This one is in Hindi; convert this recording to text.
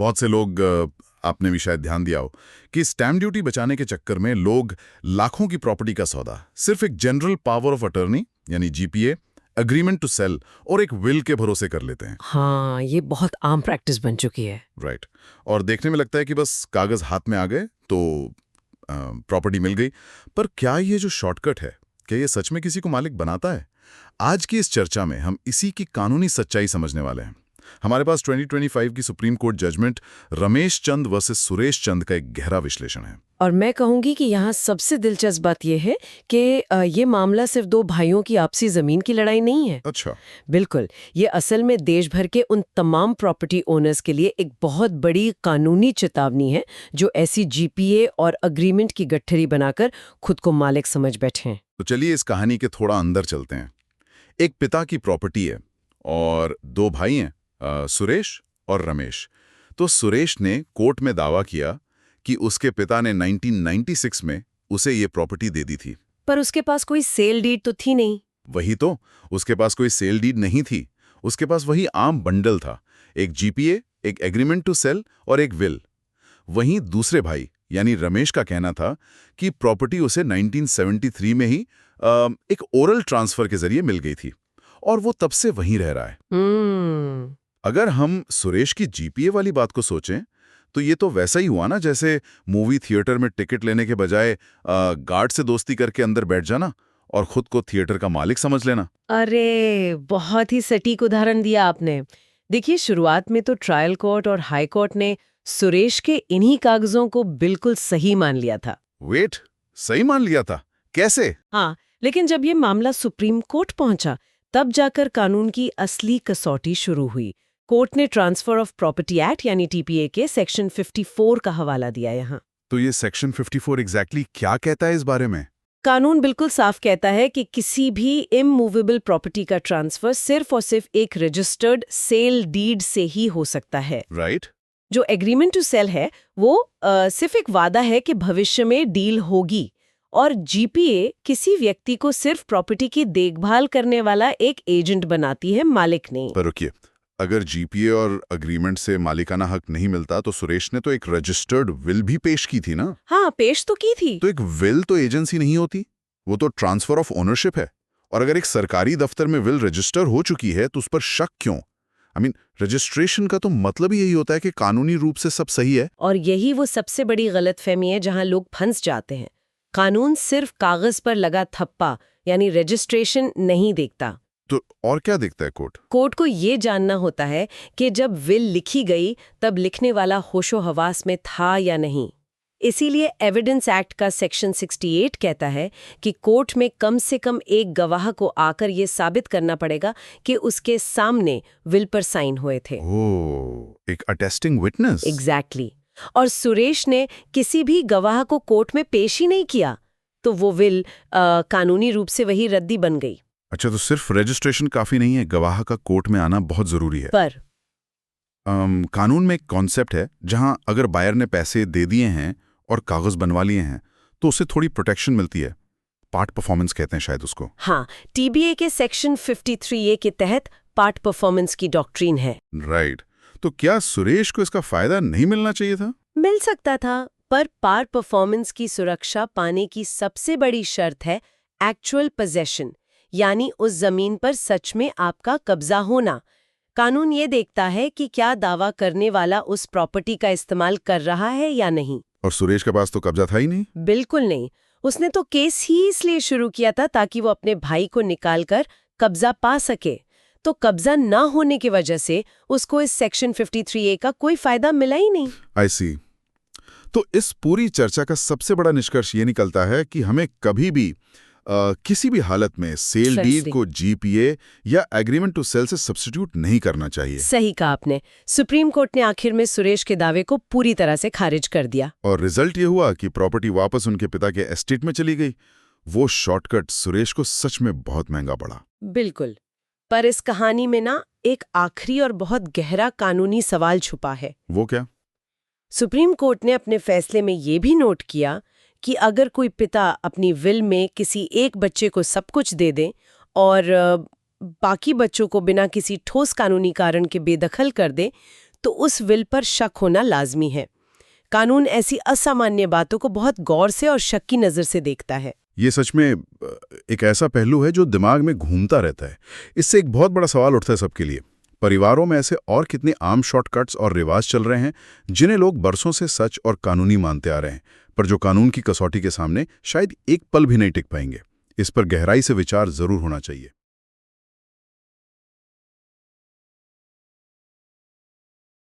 बहुत से लोग आपने भी शायद ध्यान दिया हो कि स्टैम्प ड्यूटी बचाने के चक्कर में लोग लाखों की प्रॉपर्टी का सौदा सिर्फ एक जनरल पावर ऑफ अटर्नी यानी जीपीए, एग्रीमेंट टू सेल और एक विल के भरोसे कर लेते हैं। हाँ, ये बहुत आम प्रैक्टिस बन चुकी है। राइट। और देखने में लगता है कि बस कागज हाथ में आ गए तो प्रॉपर्टी मिल गई। पर क्या ये जो शॉर्टकट है, क्या ये सच में किसी को मालिक बनाता है? आज की इस चर्चा में हम इसी की कानूनी सच्चाई समझने वाले हैं। हमारे पास 2025 की supreme court judgement Ramesh Chand versus Suresh Chand का एक गहरा विश्लेषण है। और मैं कहूंगी कि यहाँ सबसे दिलचस्प बात यह है कि ये मामला सिर्फ दो भाइयों की आपसी जमीन की लड़ाई नहीं है। अच्छा। बिल्कुल, ये असल में देश भर के उन तमाम प्रॉपर्टी ओनर्स के लिए एक बहुत बड़ी कानूनी चेतावनी है जो ऐसी जीपीए और अग्रीमेंट की गठरी बनाकर खुद को मालिक समझ बैठे हैं। तो चलिए इस कहानी के थोड़ा अंदर चलते हैं। एक पिता की प्रॉपर्टी है और दो भाई हैं, सुरेश और रमेश। तो सुरेश ने कोर्ट में दावा किया कि उसके पिता ने 1996 में उसे ये प्रॉपर्टी दे दी थी। पर उसके पास कोई सेल डीड तो थी नहीं। वही तो, उसके पास कोई सेल डीड नहीं थी। उसके पास वही आम बंडल था, एक जीपीए, एक एग्रीमेंट टू सेल और एक विल। वहीं दूसरे भाई यानी रमेश का कहना था कि प्रॉपर्टी उसे 1973 में ही एक ओरल ट्रांसफर के जरिए मिल गई थी और वो तब से वहीं रह रहा है। अगर हम सुरेश की जीपीए वाली बात को सोचें तो ये तो वैसा ही हुआ ना जैसे मूवी थिएटर में टिकट लेने के बजाय गार्ड से दोस्ती करके अंदर बैठ जाना और खुद को थिएटर का मालिक समझ लेना। अरे, बहुत ही सटीक उदाहरण दिया आपने। देखिए, शुरुआत में तो ट्रायल कोर्ट और हाई कोर्ट ने सुरेश के इन्हीं कागजों को बिल्कुल सही मान लिया था। वेट, सही मान लिया था? कैसे? हाँ, लेकिन जब ये मामला सुप्रीम कोर्ट पहुंचा तब जाकर कानून की असली कसौटी शुरू हुई। कोर्ट ने ट्रांसफर ऑफ प्रॉपर्टी एक्ट यानी टीपीए के सेक्शन 54 का हवाला दिया यहाँ। तो ये सेक्शन 54 एग्जैक्टली क्या कहता है इस बारे में? कानून बिल्कुल साफ कहता है कि किसी भी इमूवेबल प्रॉपर्टी का ट्रांसफर सिर्फ और सिर्फ एक रजिस्टर्ड सेल डीड से ही हो सकता है। राइट। जो एग्रीमेंट टू सेल है वो सिर्फ एक वादा है कि भविष्य में डील होगी, और जीपीए किसी व्यक्ति को सिर्फ प्रॉपर्टी की देखभाल करने वाला एक एजेंट बनाती है, मालिक नहीं। पर रुकिए, अगर जीपीए और अग्रीमेंट से मालिकाना हक नहीं मिलता तो सुरेश ने तो एक रजिस्टर्ड विल भी पेश की थी ना? हाँ, पेश तो की थी। तो एक विल तो एजेंसी नहीं होती, वो तो ट्रांसफर ऑफ ओनरशिप है। और अगर एक सरकारी दफ्तर में विल रजिस्टर हो चुकी है तो उस पर शक क्यों? रजिस्ट्रेशन का तो मतलब ही यही होता है कि कानूनी रूप से सब सही है। और यही वो सबसे बड़ी गलतफहमी है जहां लोग फंस जाते हैं। कानून सिर्फ कागज पर लगा थप्पा यानी रजिस्ट्रेशन नहीं देखता। तो और क्या देखता है कोर्ट? कोर्ट को ये जानना होता है कि जब विल लिखी गई तब लिखने वाला होशो हवास में था या नहीं। इसीलिए एविडेंस एक्ट का सेक्शन 68 कहता है कि कोर्ट में कम से कम एक गवाह को आकर ये साबित करना पड़ेगा कि उसके सामने विल पर साइन हुए थे। ओह, एक अटेस्टिंग विटनेस। एग्जैक्टली। और सुरेश ने किसी भी गवाह को कोर्ट में पेश ही नहीं किया, तो वो विल कानूनी रूप से वही रद्दी बन गई। अच्छा, तो सिर्फ रजिस्ट्रेशन काफी नहीं है, गवाह का कोर्ट में आना बहुत जरूरी है। पर कानून में एक कॉन्सेप्ट है जहां अगर बायर ने पैसे दे दिए हैं और कागज बनवा लिए हैं तो उससे थोड़ी प्रोटेक्शन मिलती है। पार्ट परफॉर्मेंस कहते हैं शायद उसको। हाँ, टीबीए के सेक्शन 53A के तहत पार्ट परफॉर्मेंस की डॉक्ट्रीन है। राइट। तो क्या सुरेश को इसका फायदा नहीं मिलना चाहिए था? मिल सकता था, पर पार्ट परफॉर्मेंस की सुरक्षा पाने की सबसे बड़ी शर्त है एक्चुअल पोजेशन, यानी उस जमीन पर सच में आपका कब्जा होना। कानून ये देखता है कि क्या दावा करने वाला उस प्रॉपर्टी का इस्तेमाल कर रहा है या नहीं। और सुरेश के पास तो कब्जा था ही नहीं। बिल्कुल नहीं। उसने तो केस ही इसलिए शुरू किया था ताकि वो अपने भाई को निकालकर कब्जा पा सके। तो कब्जा ना होने की वजह से उसको इस सेक्शन 53A का कोई फायदा मिला ही नहीं। आई सी। तो इस पूरी चर्चा का सबसे बड़ा निष्कर्ष ये निकलता है कि हमें कभी भी किसी भी हालत में सेल डीड को जीपीए या एग्रीमेंट टू सेल से सब्स्टिट्यूट नहीं करना चाहिए। सही कहा आपने। सुप्रीम कोर्ट ने आखिर में सुरेश के दावे को पूरी तरह से खारिज कर दिया और रिजल्ट ये हुआ कि प्रॉपर्टी वापस उनके पिता के एस्टेट में चली गई। वो शॉर्टकट सुरेश को सच में बहुत महंगा पड़ा। बिल्कुल। पर इस कहानी में ना एक आखिरी और बहुत गहरा कानूनी सवाल छुपा है। वो क्या? सुप्रीम कोर्ट ने अपने फैसले में ये भी नोट किया कि अगर कोई पिता अपनी विल में किसी एक बच्चे को सब कुछ दे दे और बाकी बच्चों को बिना किसी ठोस कानूनी कारण के बेदखल कर दे, तो उस विल पर शक होना लाजमी है। कानून ऐसी असामान्य बातों को बहुत गौर से और शक की नज़र से देखता है। ये सच में एक ऐसा पहलू है जो दिमाग में घूमता रहता है। इससे एक बहुत बड़ा सवाल उठता है सबके लिए, परिवारों में ऐसे और कितने आम शॉर्टकट्स और रिवाज चल रहे हैं जिन्हें लोग बरसों से सच और कानूनी मानते आ रहे हैं, पर जो कानून की कसौटी के सामने शायद एक पल भी नहीं टिक पाएंगे। इस पर गहराई से विचार जरूर होना चाहिए।